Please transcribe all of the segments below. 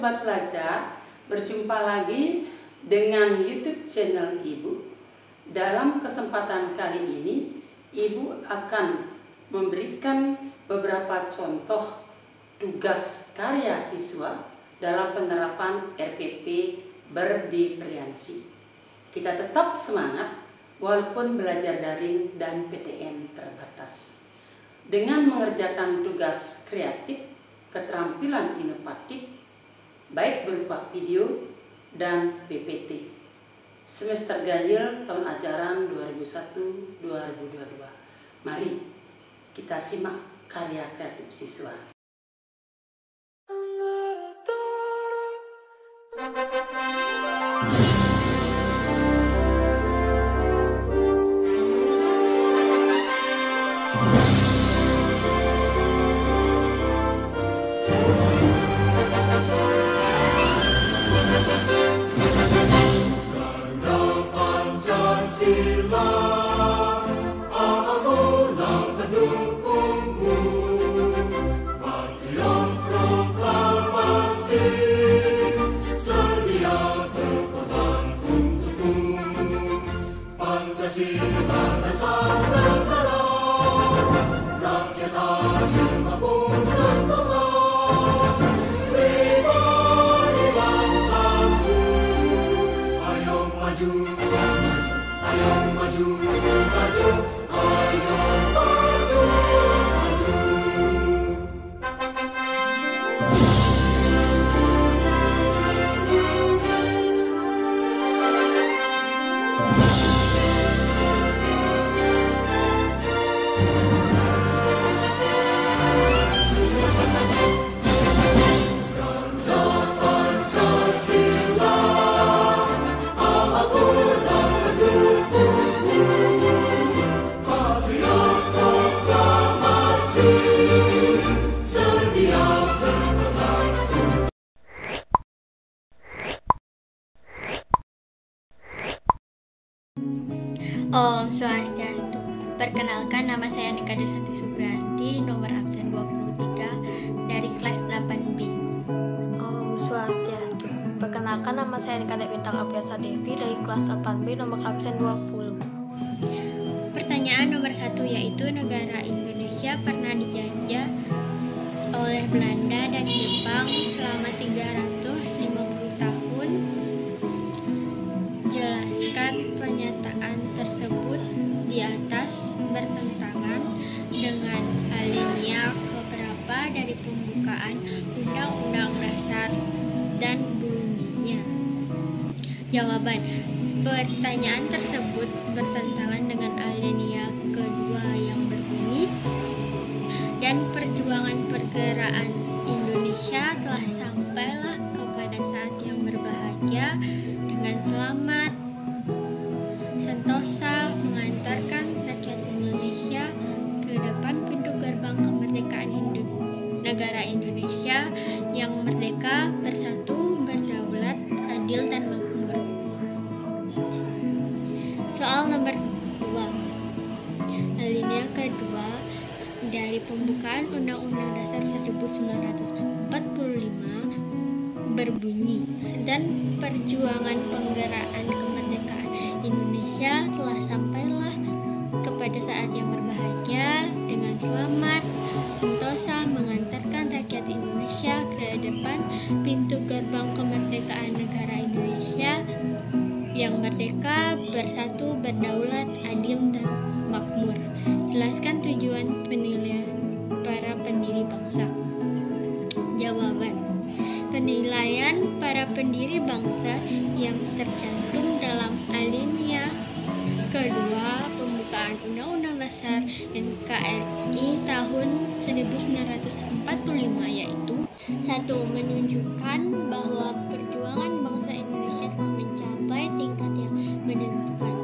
Sobat Pelajar, berjumpa lagi dengan YouTube channel Ibu. Dalam kesempatan kali ini, Ibu akan memberikan beberapa contoh tugas karya siswa dalam penerapan RPP berdifferensi. Kita tetap semangat walaupun belajar daring dan PTM terbatas. Dengan mengerjakan tugas kreatif, keterampilan inovatif, baik berupa video dan PPT. Semester ganjil tahun ajaran 2001-2022. Mari kita simak karya kreatif siswa. Om Swastiastu. Perkenalkan, nama saya Nika Desanti Subranti, nomor absen 23 dari kelas 8B. Om Swastiastu. Perkenalkan, nama saya Nika Bintang Apriasa Devi dari kelas 8B, nomor absen 20. Pertanyaan nomor 1 yaitu negara Indonesia pernah dijajah oleh Belanda dan Jepang selama 350 tahun. Jelaskan pernyataan tersebut di atas bertentangan dengan alinea keberapa dari pembukaan Undang-Undang Dasar dan bunyinya. Jawaban: pertanyaan tersebut bertentangan dengan alinea kedua yang berbunyi, dan perjuangan pergerakan Indonesia telah sampailah kepada saat yang berbahagia dengan selamat, sentosa mengantarkan rakyat Indonesia ke depan pintu gerbang kemerdekaan negara Indonesia yang merdeka, bersatu, berdaulat, adil, dan makmur. Soal nomor 2. Alinea kedua dari pembukaan Undang-Undang Dasar 1945 berbunyi, dan perjuangan penggeraan kemerdekaan Indonesia telah sampailah kepada saat yang berbahagia dengan selamat, sentosa mengantarkan rakyat Indonesia ke depan pintu gerbang kemerdekaan negara Indonesia yang merdeka, bersatu, berdaulat, adil, dan makmur. Jelaskan tujuan penilaian para pendiri bangsa. Jawaban: penilaian para pendiri bangsa yang tercantum dalam alinea kedua pembukaan Undang-Undang Dasar NKRI tahun 1945 yaitu: 1. Menunjukkan bahwa perjuangan bangsa Indonesia telah mencapai tingkat yang menentukan.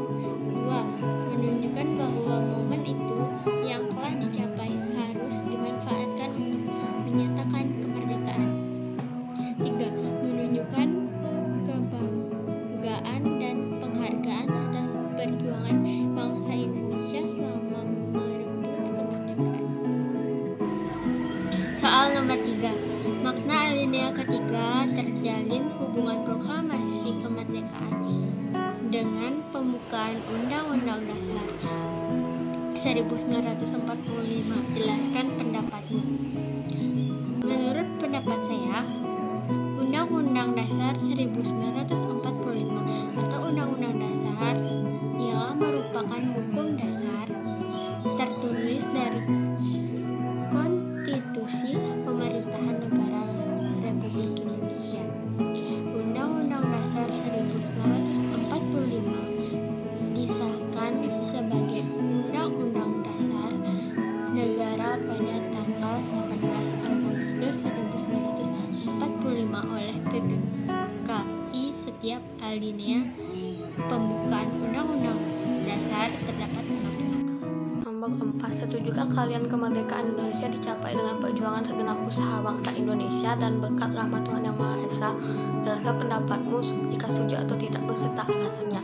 2. Menunjukkan bahwa momen itu yang telah dicapai harus dimanfaatkan untuk menyatakan kemerdekaan. 3. Menunjukkan kebanggaan dan penghargaan atas perjuangan bangsa Indonesia selama merebut kemerdekaan. Soal nomor 3. Makna alinea ketiga terdapat terjalin hubungan proklamasi kemerdekaan dengan pembukaan Undang-Undang Dasar 1945. Jelaskan pendapatmu. Menurut pendapat saya, Undang-Undang Dasar 1945 atau Undang-Undang Dasar ialah merupakan hukum dasar tertulis dari Konstitusi Pemerintahan Negara Republik Indonesia. Undang-Undang Dasar 1945 disahkan sebagai Undang-Undang Dasar Negara pada tanggal 18 Agustus 1945 oleh PPKI. Setiap alinea pembukaan Undang-Undang Dasar terdapat makna. Nomor 4. Setujukah kalian kemerdekaan Indonesia dicapai dengan perjuangan segenap usaha bangsa Indonesia dan berkat rahmat Tuhan Yang Maha Esa? Jelaskan pendapatmu, jika setuju atau tidak beserta alasannya.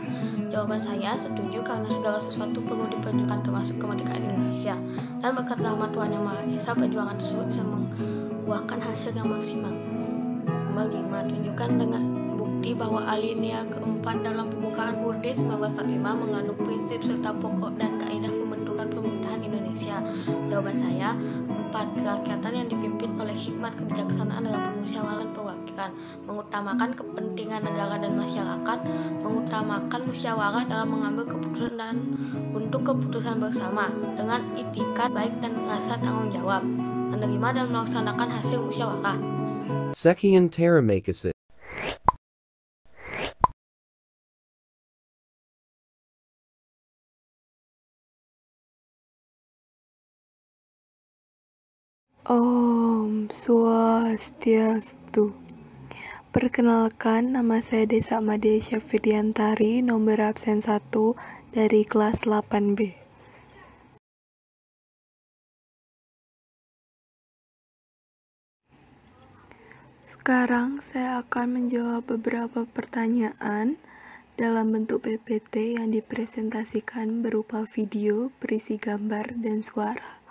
Jawaban saya setuju karena segala sesuatu perlu diperjuangkan termasuk kemerdekaan Indonesia. Dan berkat rahmat Tuhan Yang Maha Esa, perjuangan tersebut bisa membuahkan hasil yang maksimal. Nomor 5. Tunjukkan dengan bukti bahwa alinea keempat dalam pembukaan UUD 1945 mengandung prinsip serta pokok dan kaidah pembentukan pemerintahan Indonesia. Jawaban saya 4. Kerakyatan yang dipimpin oleh hikmat kebijaksanaan dalam permusyawaratan perwakilan, mengutamakan kepentingan negara dan masyarakat, mengutamakan musyawarah dalam mengambil keputusan dan untuk keputusan bersama dengan itikat baik dan rasa tanggung jawab, menerima dan melaksanakan hasil musyawarah. Sekian terima kasih. Om Swastiastu. Perkenalkan, nama saya Desa Made Syafridiantari, nomor absen 1 dari kelas 8B. Sekarang saya akan menjawab beberapa pertanyaan dalam bentuk PPT yang dipresentasikan berupa video, berisi gambar, dan suara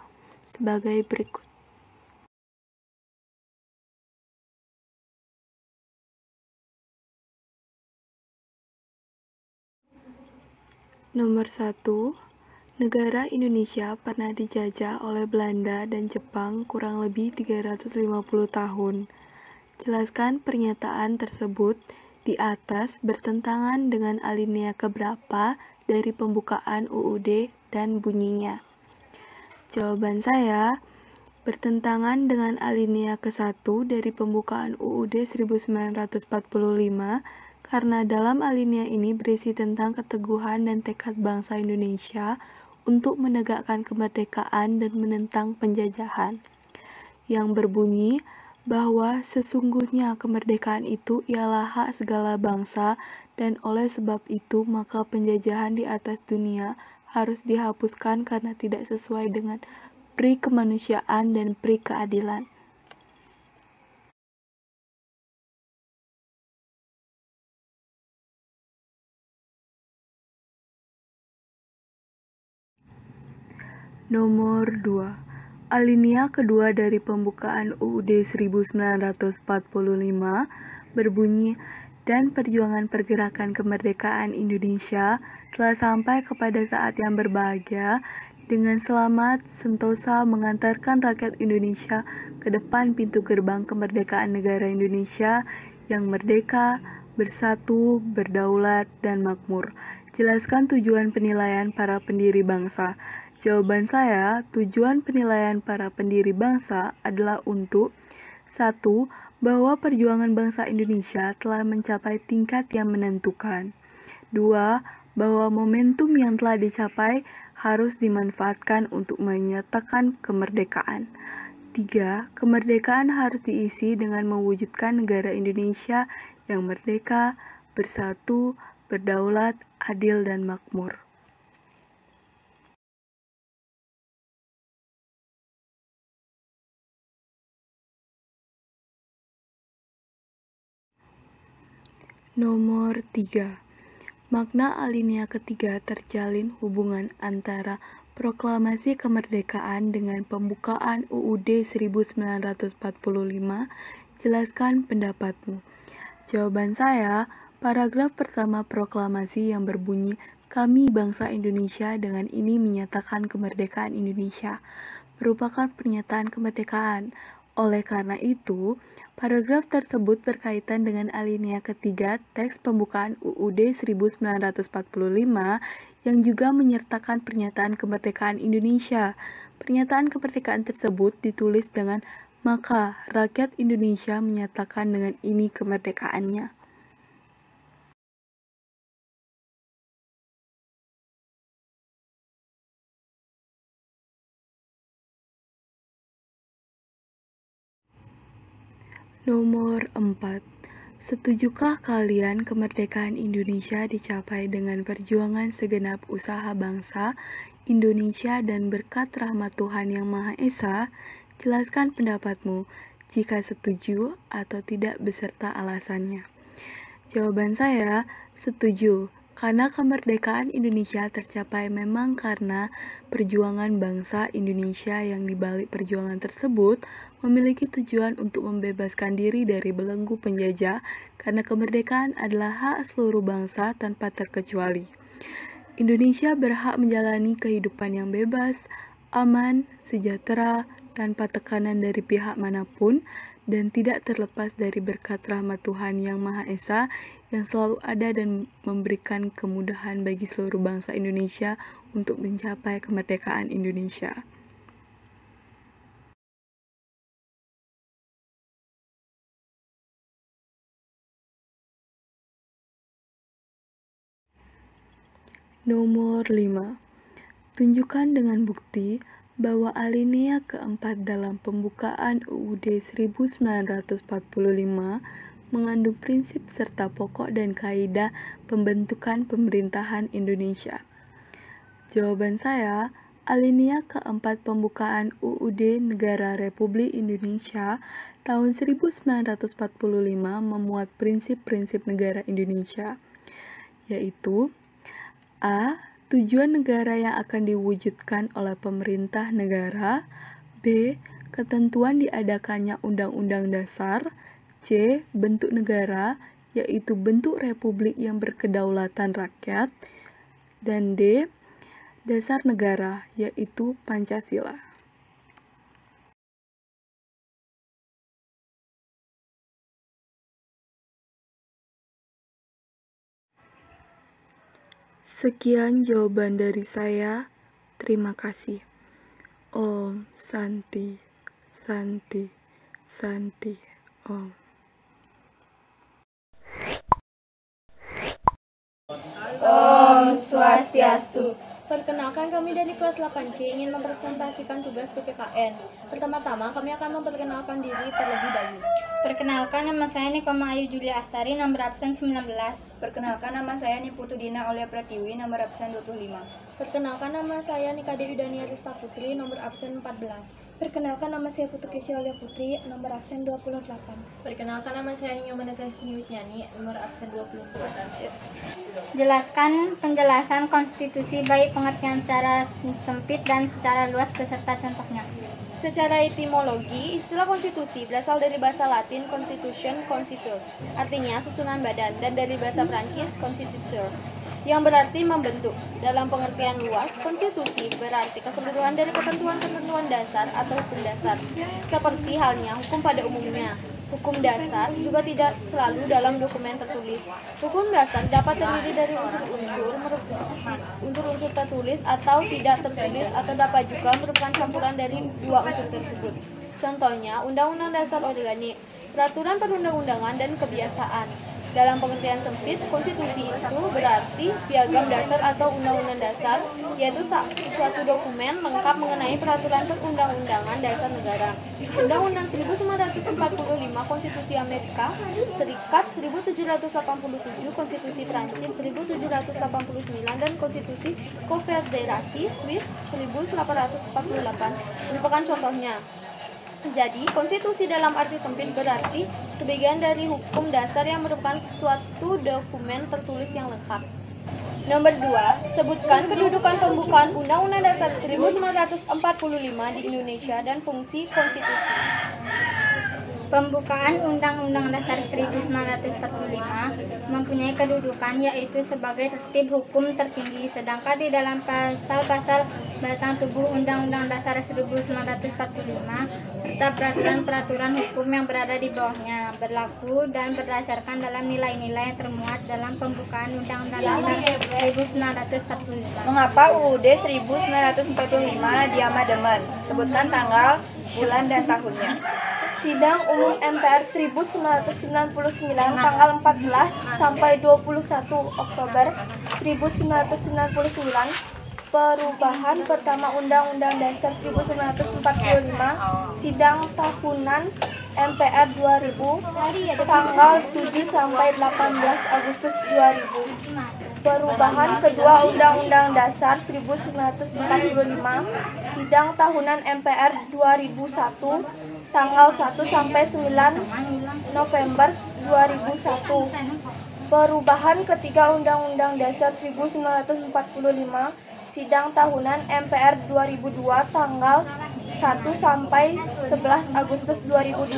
sebagai berikut. Nomor 1. Negara Indonesia pernah dijajah oleh Belanda dan Jepang kurang lebih 350 tahun. Jelaskan pernyataan tersebut di atas bertentangan dengan alinea keberapa dari pembukaan UUD dan bunyinya. Jawaban saya bertentangan dengan alinea ke-1 dari pembukaan UUD 1945 karena dalam alinea ini berisi tentang keteguhan dan tekad bangsa Indonesia untuk menegakkan kemerdekaan dan menentang penjajahan, yang berbunyi bahwa sesungguhnya kemerdekaan itu ialah hak segala bangsa dan oleh sebab itu maka penjajahan di atas dunia harus dihapuskan karena tidak sesuai dengan pri kemanusiaan dan pri keadilan. Nomor 2. Alinea kedua dari pembukaan UUD 1945 berbunyi, dan perjuangan pergerakan kemerdekaan Indonesia telah sampai kepada saat yang berbahagia dengan selamat sentosa mengantarkan rakyat Indonesia ke depan pintu gerbang kemerdekaan negara Indonesia yang merdeka, bersatu, berdaulat, dan makmur. Jelaskan tujuan penilaian para pendiri bangsa. Jawaban saya, tujuan penilaian para pendiri bangsa adalah untuk 1. Bahwa perjuangan bangsa Indonesia telah mencapai tingkat yang menentukan. 2. Bahwa momentum yang telah dicapai harus dimanfaatkan untuk menyatakan kemerdekaan. 3. Kemerdekaan harus diisi dengan mewujudkan negara Indonesia yang merdeka, bersatu, berdaulat, adil, dan makmur. Nomor 3. Makna alinea ketiga terjalin hubungan antara proklamasi kemerdekaan dengan pembukaan UUD 1945. Jelaskan pendapatmu. Jawaban saya, paragraf pertama proklamasi yang berbunyi "Kami bangsa Indonesia dengan ini menyatakan kemerdekaan Indonesia" merupakan pernyataan kemerdekaan. Oleh karena itu, paragraf tersebut berkaitan dengan alinea ketiga teks pembukaan UUD 1945 yang juga menyertakan pernyataan kemerdekaan Indonesia. Pernyataan kemerdekaan tersebut ditulis dengan "Maka rakyat Indonesia menyatakan dengan ini kemerdekaannya". Nomor 4. Setujukah kalian kemerdekaan Indonesia dicapai dengan perjuangan segenap usaha bangsa Indonesia dan berkat rahmat Tuhan Yang Maha Esa? Jelaskan pendapatmu, jika setuju atau tidak beserta alasannya. Jawaban saya, setuju. Karena kemerdekaan Indonesia tercapai memang karena perjuangan bangsa Indonesia yang dibalik perjuangan tersebut memiliki tujuan untuk membebaskan diri dari belenggu penjajah karena kemerdekaan adalah hak seluruh bangsa tanpa terkecuali. Indonesia berhak menjalani kehidupan yang bebas, aman, sejahtera, tanpa tekanan dari pihak manapun, dan tidak terlepas dari berkat rahmat Tuhan Yang Maha Esa yang selalu ada dan memberikan kemudahan bagi seluruh bangsa Indonesia untuk mencapai kemerdekaan Indonesia. Nomor 5. Tunjukkan dengan bukti bahwa alinea keempat dalam pembukaan UUD 1945 mengandung prinsip serta pokok dan kaidah pembentukan pemerintahan Indonesia. Jawaban saya, alinea keempat pembukaan UUD Negara Republik Indonesia tahun 1945 memuat prinsip-prinsip negara Indonesia, yaitu A. Tujuan negara yang akan diwujudkan oleh pemerintah negara. B. Ketentuan diadakannya Undang-Undang Dasar. C. Bentuk negara, yaitu bentuk republik yang berkedaulatan rakyat. Dan D. Dasar negara, yaitu Pancasila. Sekian jawaban dari saya. Terima kasih. Om Santi, Santi, Santi, Om. Om Swastiastu. Perkenalkan, kami dari kelas 8C ingin mempresentasikan tugas PPKN. Pertama-tama, kami akan memperkenalkan diri terlebih dahulu. Perkenalkan, nama saya Nikoma Ayu Julia Astari, nomor absen 19. Perkenalkan, nama saya Niputu Dina Aulia Pratiwi, nomor absen 25. Perkenalkan, nama saya Nikade Udania Rista Putri, nomor absen 14. Perkenalkan, nama saya Putu Kesya Aulia Putri, nomor absen 28. Perkenalkan, nama saya Nyoman Natasha Witnyani, nomor absen 24. Jelaskan penjelasan konstitusi baik pengertian secara sempit dan secara luas beserta contohnya. Secara etimologi, istilah konstitusi berasal dari bahasa Latin constitution, constitur, artinya susunan badan, dan dari bahasa Prancis constituteur, yang berarti membentuk. Dalam pengertian luas, konstitusi berarti keseluruhan dari ketentuan-ketentuan dasar atau hukum dasar, seperti halnya hukum pada umumnya. Hukum dasar juga tidak selalu dalam dokumen tertulis. Hukum dasar dapat terdiri dari unsur-unsur tertulis atau tidak tertulis, atau dapat juga merupakan campuran dari dua unsur tersebut. Contohnya, Undang-Undang Dasar Organik, peraturan perundang-undangan, dan kebiasaan. Dalam pengertian sempit, konstitusi itu berarti piagam dasar atau undang-undang dasar, yaitu suatu dokumen lengkap mengenai peraturan perundang-undangan dasar negara. Undang-Undang 1945, Konstitusi Amerika Serikat 1787, Konstitusi Prancis 1789, dan Konstitusi Konfederasi Swiss 1848 merupakan contohnya. Jadi, konstitusi dalam arti sempit berarti sebagian dari hukum dasar yang merupakan suatu dokumen tertulis yang lengkap. Nomor 2, sebutkan kedudukan pembukaan Undang-Undang Dasar 1945 di Indonesia dan fungsi konstitusi. Pembukaan Undang-Undang Dasar 1945 mempunyai kedudukan yaitu sebagai tertib hukum tertinggi, sedangkan di dalam pasal-pasal batang tubuh Undang-Undang Dasar 1945 serta peraturan-peraturan hukum yang berada di bawahnya berlaku dan berdasarkan dalam nilai-nilai yang termuat dalam pembukaan Undang-Undang Dasar 1945. Mengapa UUD 1945 diamandemen? Sebutkan tanggal, bulan, dan tahunnya. Sidang Umum MPR 1999 tanggal 14 sampai 21 Oktober 1999. Perubahan pertama Undang-Undang Dasar 1945. Sidang tahunan MPR 2000 tanggal 7 sampai 18 Agustus 2000. Perubahan kedua Undang-Undang Dasar 1945. Sidang tahunan MPR 2001 tanggal 1 sampai 9 November 2001. Perubahan ketiga Undang-Undang Dasar 1945. Sidang tahunan MPR 2002 tanggal 1 sampai 11 Agustus 2002.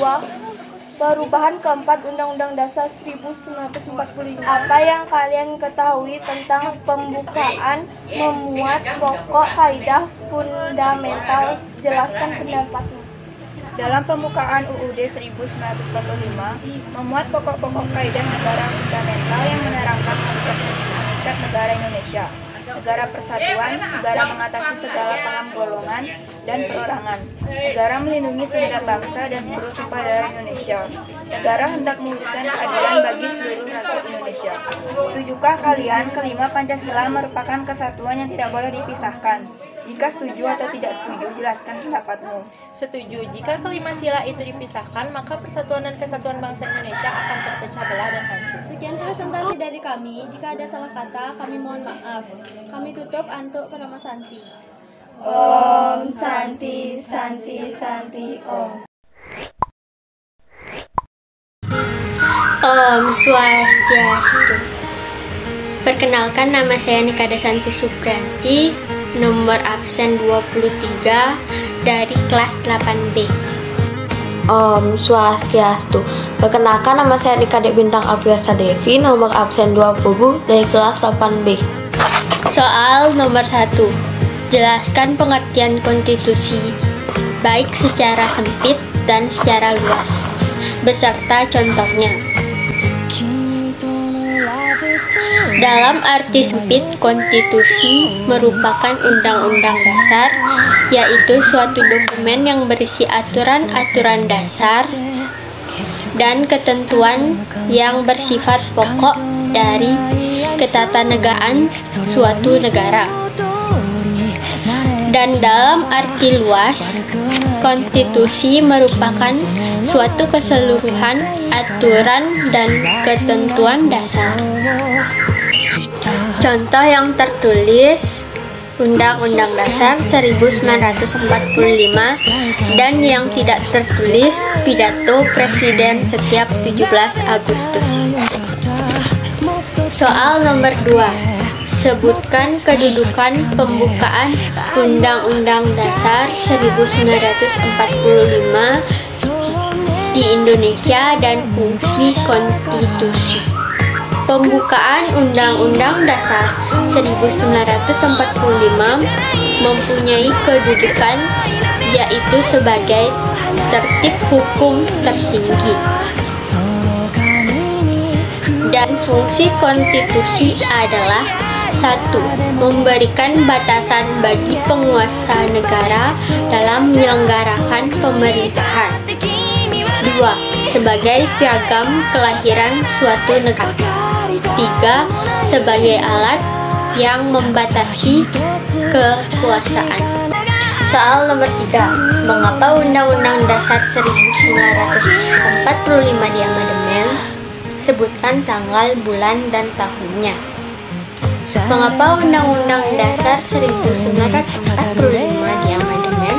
Perubahan keempat Undang-Undang Dasar 1945. Apa yang kalian ketahui tentang pembukaan memuat pokok kaidah fundamental? Jelaskan pendapatmu. Dalam pembukaan UUD 1945 memuat pokok-pokok kaidah negara fundamental yang menerangkan hakikat negara Indonesia, negara persatuan, negara mengatasi segala paham golongan dan perorangan, negara melindungi segenap bangsa dan seluruh tumpah darah Indonesia, negara hendak mewujudkan keadilan bagi seluruh rakyat Indonesia. Setujukah kalian kelima Pancasila merupakan kesatuan yang tidak boleh dipisahkan? Jika setuju atau tidak setuju, jelaskan pendapatmu. Setuju. Jika kelima sila itu dipisahkan, maka persatuan dan kesatuan bangsa Indonesia akan terpecah belah dan hancur. Sekian presentasi dari kami. Jika ada salah kata, kami mohon maaf. Kami tutup Antuk Pranama Santi. Om Santi Santi Santi Om. Om Swastiastu. Perkenalkan, nama saya Nikada Santi Supranti, nomor absen 23 dari kelas 8B. Om Swastiastu. Perkenalkan, nama saya Nikade Bintang Apriasa Devi, nomor absen 20 dari kelas 8B. Soal nomor 1. Jelaskan pengertian konstitusi, baik secara sempit dan secara luas, beserta contohnya. Dalam arti sempit, konstitusi merupakan undang-undang dasar, yaitu suatu dokumen yang berisi aturan-aturan dasar dan ketentuan yang bersifat pokok dari ketatanegaraan suatu negara. Dan dalam arti luas, konstitusi merupakan suatu keseluruhan aturan dan ketentuan dasar. Contoh yang tertulis Undang-Undang Dasar 1945 dan yang tidak tertulis pidato Presiden setiap 17 Agustus. Soal nomor 2. Sebutkan kedudukan pembukaan Undang-Undang Dasar 1945 di Indonesia dan fungsi konstitusi. Pembukaan Undang-Undang Dasar 1945 mempunyai kedudukan yaitu sebagai tertib hukum tertinggi. Dan fungsi konstitusi adalah 1. Memberikan batasan bagi penguasa negara dalam menyelenggarakan pemerintahan. 2. Sebagai piagam kelahiran suatu negara. 3. Sebagai alat yang membatasi kekuasaan. Soal nomor 3. Mengapa Undang-Undang Dasar 1945 diamandemen? Sebutkan tanggal, bulan, dan tahunnya. Mengapa Undang-Undang Dasar 1945 diamandemen?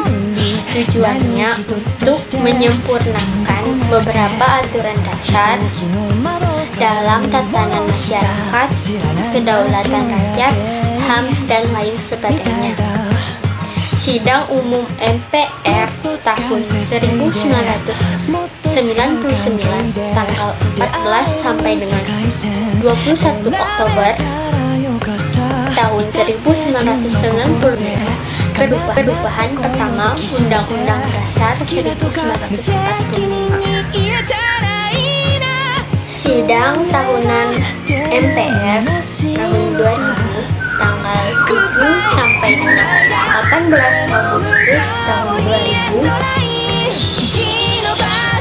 Tujuannya untuk menyempurnakan beberapa aturan dasar dalam tatanan masyarakat, kedaulatan rakyat, HAM, dan lain sebagainya. Sidang Umum MPR tahun 1999 tanggal 14 sampai dengan 21 Oktober tahun 1995, perubahan pertama Undang-Undang Dasar 1945. Sidang tahunan MPR tahun 2000 tanggal 7 sampai dengan 18 Agustus tahun 2000.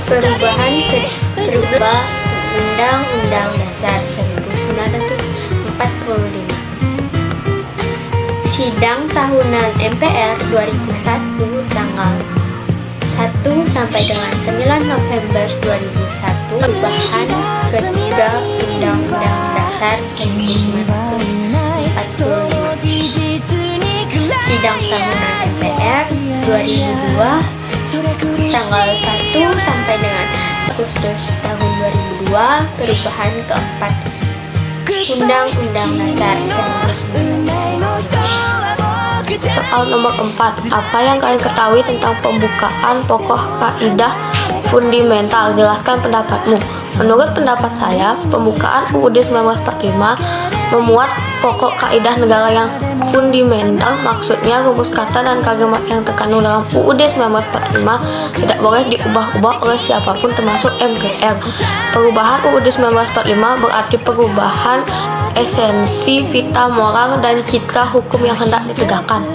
Perubahan Undang-Undang Dasar 1945. Sidang tahunan MPR 2001 tanggal 1 sampai dengan 9 November 2001. Perubahan ketiga Undang-Undang Dasar 1945. Sidang tahunan MPR 2002 tanggal 1 sampai dengan Agustus tahun 2002. Perubahan keempat Undang-Undang Dasar 1945. Soal nomor 4. Apa yang kalian ketahui tentang pembukaan pokok kaidah fundamental? Jelaskan pendapatmu. Menurut pendapat saya, pembukaan UUD 1945 memuat pokok kaidah negara yang fundamental, maksudnya rumus kata dan kalimat yang terkandung dalam UUD 1945 tidak boleh diubah-ubah oleh siapapun termasuk MPR. Perubahan UUD 1945 berarti perubahan esensi, vita moral, dan citra hukum yang hendak ditegakkan.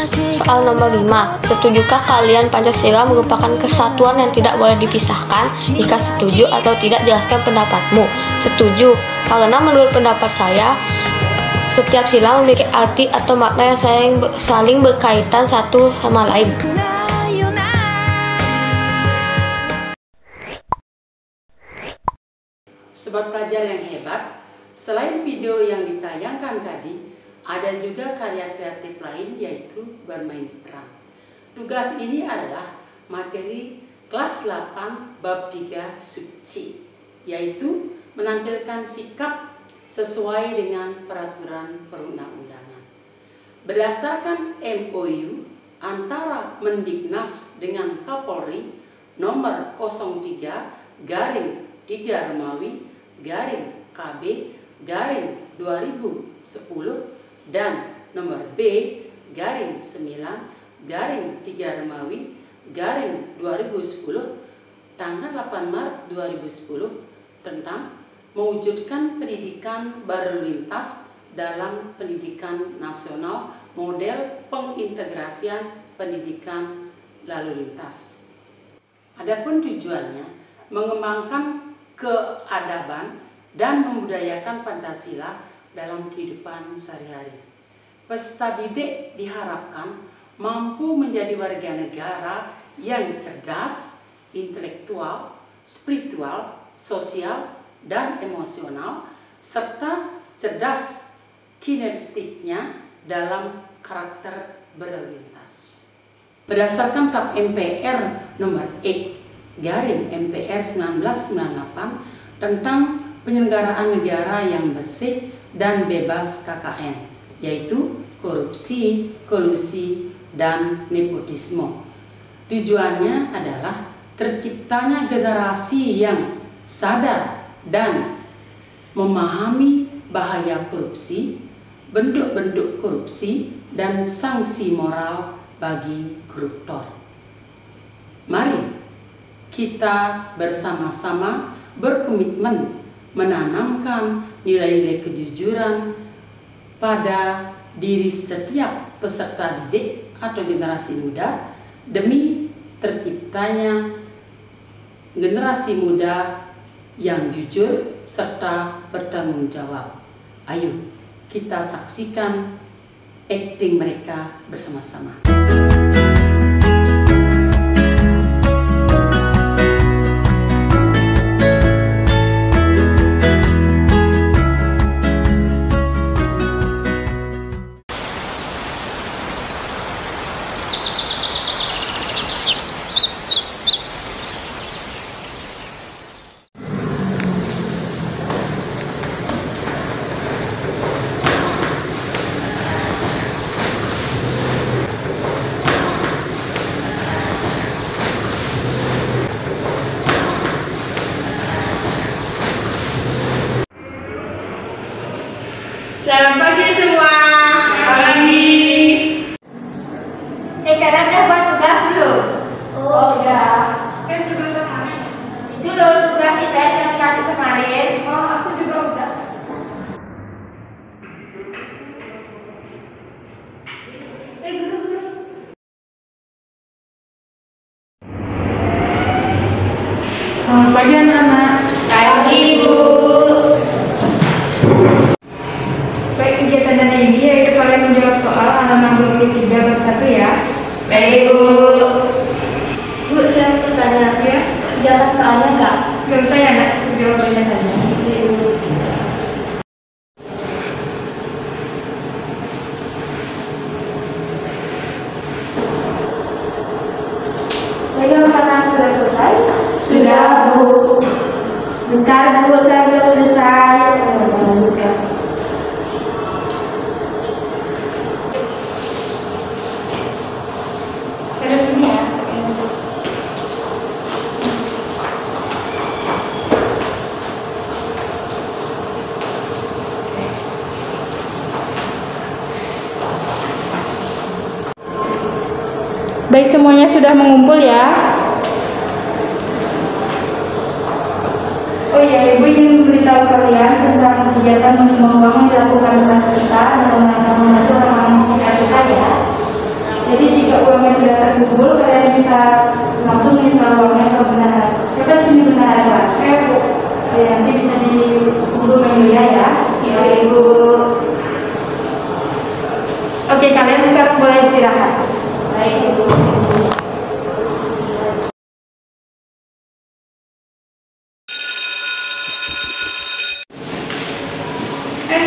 Soal nomor 5. Setujukah kalian Pancasila merupakan kesatuan yang tidak boleh dipisahkan? Jika setuju atau tidak, jelaskan pendapatmu. Setuju, karena menurut pendapat saya, setiap sila memiliki arti atau makna yang saling berkaitan satu sama lain. Sobat pelajar yang hebat, selain video yang ditayangkan tadi, ada juga karya kreatif lain, yaitu bermain peran. Tugas ini adalah materi kelas 8 bab 3 sub C, yaitu menampilkan sikap sesuai dengan peraturan perundang-undangan. Berdasarkan MOU antara Mendiknas dengan Kapolri nomor 03-Romawi-KB-2010 dan nomor B-9-3-Romawi-2010 tanggal 8 Maret 2010 tentang mewujudkan pendidikan berlintas dalam pendidikan nasional model pengintegrasian pendidikan lalu lintas. Adapun tujuannya mengembangkan keadaban dan membudayakan Pancasila dalam kehidupan sehari-hari. Peserta didik diharapkan mampu menjadi warga negara yang cerdas, intelektual, spiritual, sosial, dan emosional, serta cerdas kinetistiknya dalam karakter berlintas. Berdasarkan TAP MPR nomor E/MPR 1998 tentang penyelenggaraan negara yang bersih dan bebas KKN, yaitu korupsi, kolusi, dan nepotisme. Tujuannya adalah terciptanya generasi yang sadar dan memahami bahaya korupsi, bentuk-bentuk korupsi, dan sanksi moral bagi koruptor. Mari kita bersama-sama berkomitmen menanamkan nilai-nilai kejujuran pada diri setiap peserta didik atau generasi muda demi terciptanya generasi muda yang jujur serta bertanggung jawab. Ayo kita saksikan akting mereka bersama-sama. IPS juga sama. Itu loh tugas IPS yang dikasih kemarin. Oh, aku juga udah. Selamat pagi anak-anak. Pagi, Ibu. Baik, kegiatan hari ini yaitu kalian menjawab soal halaman 23 bab 1 ya. Baik, Bu. Bu, saya mau tanya ya, jalan soalnya nggak? Gak usah ya, Nak. Jawabannya saja. Jadi makanan sudah selesai? Sudah, Bu. Bentar, Bu, saya belum selesai. Terus ini ya. Baik, semuanya sudah mengumpul ya. Oh iya, Ibu ingin memberitahu kalian tentang kegiatan menyumbang uang yang dilakukan kelas kita dalam rangka membantu orang-orang miskin dan kaya. Jadi jika uangnya sudah terkumpul, kalian bisa langsung minta uangnya ke bendahara. Siapa di sini bendahara kelas? Saya, Bu. Ya, nanti bisa dihubungi ke Yulia ya. Ya, Ibu. Oke, kalian sekarang boleh istirahat. Baik, Ibu.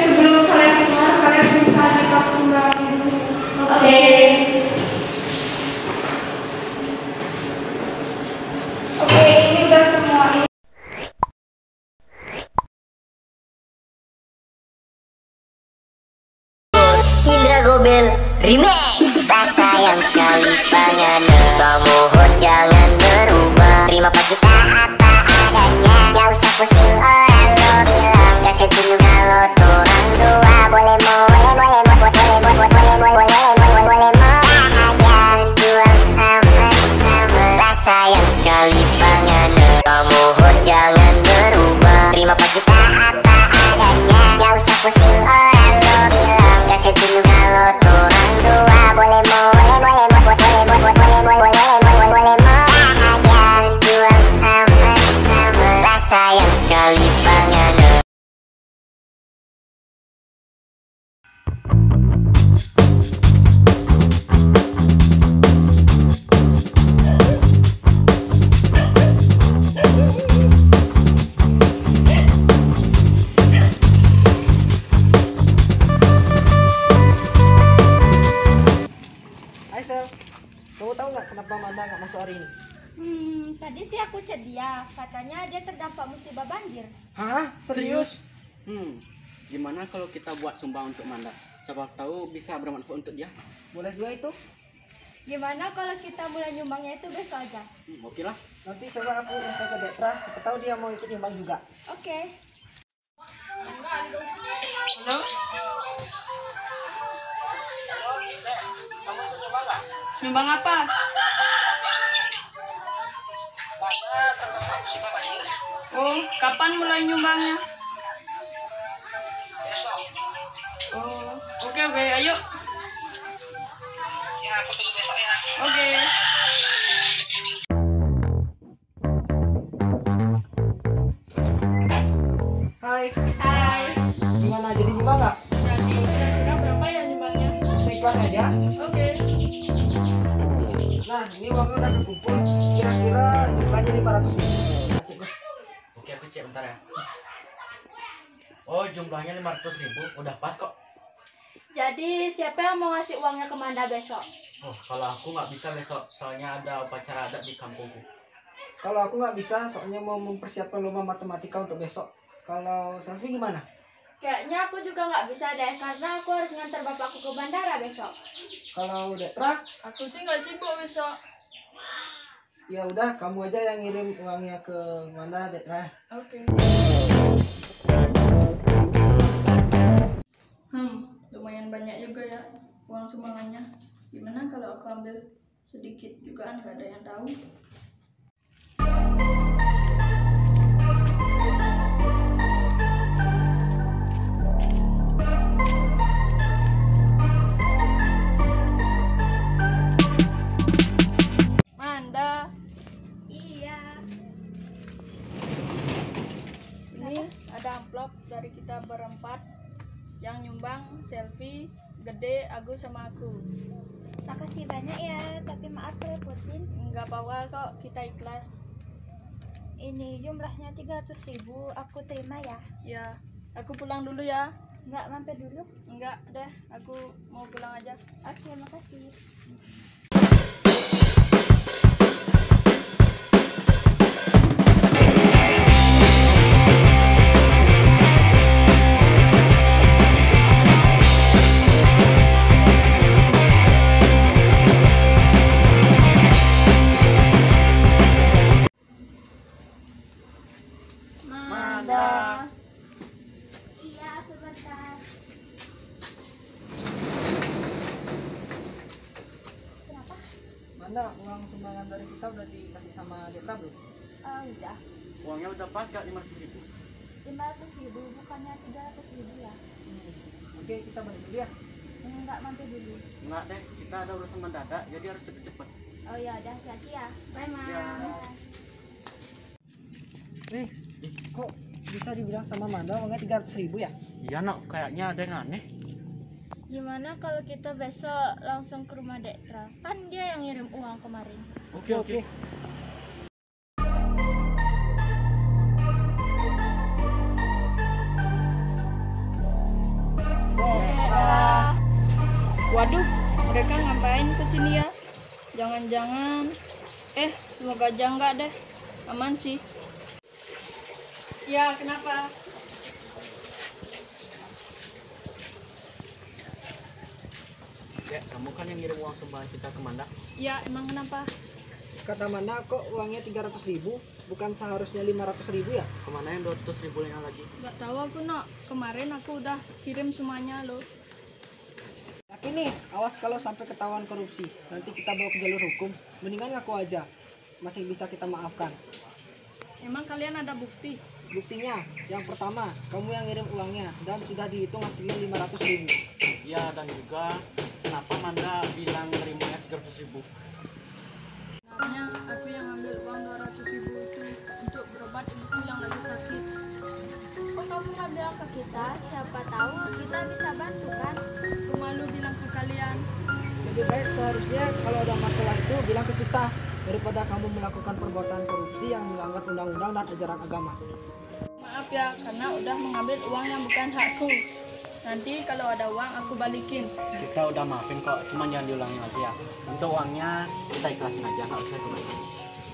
Sebelum kalian keluar, kalian bisa nyetok sumbangan Ibu. Oke. Oke, ini udah semua. Indra Gobel Remix. Rasa yang sekali pengen, tak mohon jangan berubah. Terima kita apa adanya, gak usah pusing orang lo bilang. Kasih dulu kalau orang dua. Boleh mau aja jual sama-sama. Rasa yang sekali pengen, tak mohon jangan berubah. Terima kita apa adanya, gak usah pusing orang lo bilang. Kasih dulu kalau orang dua. Boleh mau aja jual sama-sama. Rasa yang sekali pengen. Kamu tahu nggak kenapa Manda nggak masuk hari ini? Tadi sih aku chat dia, katanya dia terdampak musibah banjir. Hah? Serius? Gimana kalau kita buat sumbang untuk Manda? Siapa tahu bisa bermanfaat untuk dia. Boleh juga itu. Gimana kalau kita mulai nyumbangnya itu besok aja? Oke lah. Nanti coba aku info ke Detra, siapa tahu dia mau ikut nyumbang juga. Oke. Halo? Nyumbang apa? Oh, kapan mulai nyumbangnya? Oh, oke, ayo. Oke. Hai. Hai. Gimana, jadi nyumbang nggak? Jadi, kira berapa ya nyumbangnya? Seikhlas aja. Oke. Nah, ini uangnya udah terkumpul. Kira-kira jumlahnya 500.000. Cek, Gus. Oke, aku cek bentar ya. Oh, jumlahnya 500.000. Udah pas kok. Jadi siapa yang mau ngasih uangnya ke Manda besok? Oh, kalau aku nggak bisa besok, soalnya ada upacara adat di kampungku. Kalau aku nggak bisa, soalnya mau mempersiapkan lomba matematika untuk besok. Kalau Selfie gimana? Kayaknya aku juga nggak bisa deh, karena aku harus ngantar bapakku ke bandara besok. Kalau Detra? Aku sih nggak sibuk besok. Ya udah, kamu aja yang ngirim uangnya ke mana, Detra. Oke. Lumayan banyak juga ya uang sumbangannya. Gimana kalau aku ambil sedikit juga, nggak ada yang tahu. berempat yang nyumbang selfie gede Agus sama aku. Makasih banyak ya, tapi maaf repotin. Enggak apa-apa kok, kita ikhlas. Ini jumlahnya 300.000, aku terima ya. Ya, aku pulang dulu ya. Enggak, mampir dulu. Enggak deh, aku mau pulang aja. Oke, makasih. Manda. Iya, sebentar. Kenapa? Manda, uang sumbangan dari kita udah dikasih sama Detra belum? Udah. Uangnya udah pas gak 500.000? 500.000, bukannya 300.000 ya? Oke, kita balik dulu ya. Enggak, mampir dulu. Enggak deh, kita ada urusan mendadak, jadi harus cepet-cepet. Oh ya, udah, hati-hati ya. Bye, Ma. Ya. Nih, kok bisa dibilang sama Manda uangnya 300.000 ya? Iya nok, kayaknya ada yang aneh. Gimana kalau kita besok langsung ke rumah Detra? Kan dia yang ngirim uang kemarin. Oke. Waduh, mereka ngapain kesini ya? Jangan-jangan, semoga aja enggak deh, aman sih. Ya, kenapa? Ya, kamu kan yang ngirim uang sumbangan kita ke Manda. Ya, emang kenapa? Kata Manda kok uangnya 300.000, bukan seharusnya 500.000 ya? Kemana yang 200.000 yang lagi? Gak tahu aku nok, kemarin aku udah kirim semuanya loh. Yakin nih, awas kalau sampai ketahuan korupsi, nanti kita bawa ke jalur hukum. Mendingan ngaku aja, masih bisa kita maafkan. Emang kalian ada bukti? Buktinya, yang pertama, kamu yang ngirim uangnya dan sudah dihitung hasilnya 500.000. Ya, dan juga kenapa Manda bilang nerimanya 300.000? Sebenarnya aku yang ambil uang 200.000 itu untuk berobat ibuku yang lagi sakit. Kok kamu nggak bilang ke kita? Siapa tahu kita bisa bantu kan? Aku malu bilang ke kalian. Lebih baik seharusnya kalau ada masalah itu bilang ke kita, daripada kamu melakukan perbuatan korupsi yang melanggar undang-undang dan ajaran agama. Maaf ya, karena udah mengambil uang yang bukan hakku. Nanti kalau ada uang aku balikin. Kita udah maafin kok, cuma jangan diulangi lagi ya. Untuk uangnya kita ikhlasin aja, nggak usah kembali.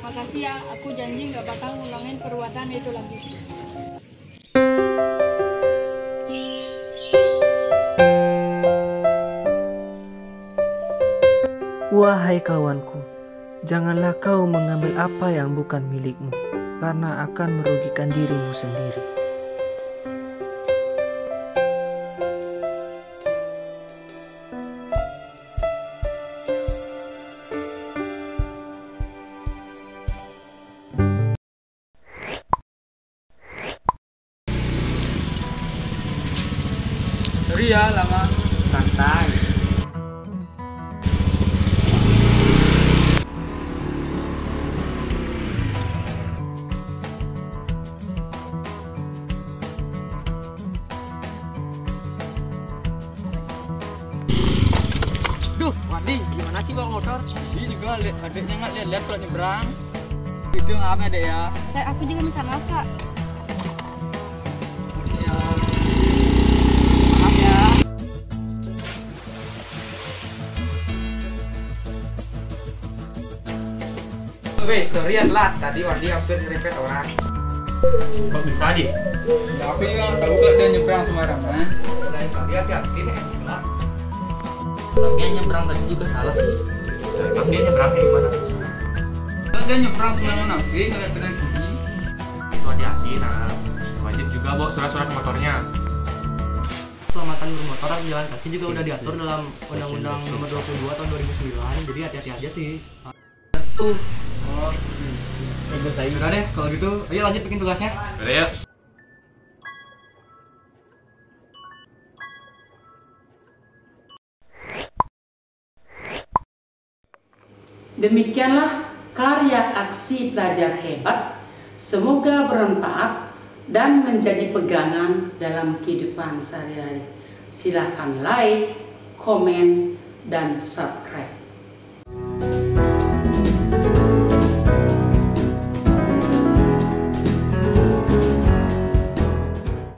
Makasih ya, aku janji nggak bakal ngulangin perbuatan itu lagi. Wahai kawanku, janganlah kau mengambil apa yang bukan milikmu, karena akan merugikan dirimu sendiri. Sorry ya, lama. Santai. Duh, Wadi, gimana sih bawa motor? Ini juga adiknya nggak lihat kalau nyebrang. Itu ngapa adek ya? Aku juga minta maaf, Kak. Ya. Maaf ya. Weh, sorry ya lah, tadi Wadi hampir nyerempet orang. Kok bisa dia? Ya, aku juga tahu kalau dia nyebrang sembarangan. Lain kali hati-hati deh, lah. Tapi yang nyebrang tadi juga salah sih. Emang dia nyebrang kayak gimana? Dia nyebrang sembarangan nanti, ngeliat dengan gigi. Itu hati-hati, nah. Wajib juga bawa surat-surat motornya. Keselamatan bermotor dan jalan kaki juga udah diatur dalam Undang-Undang Nomor 22 Tahun 2009. Jadi hati-hati aja sih. Tuh. Oh. Udah deh, kalau gitu, ayo lanjut bikin tugasnya. Udah ya. Demikianlah karya aksi pelajar hebat. Semoga bermanfaat dan menjadi pegangan dalam kehidupan sehari-hari. Silakan like, komen, dan subscribe.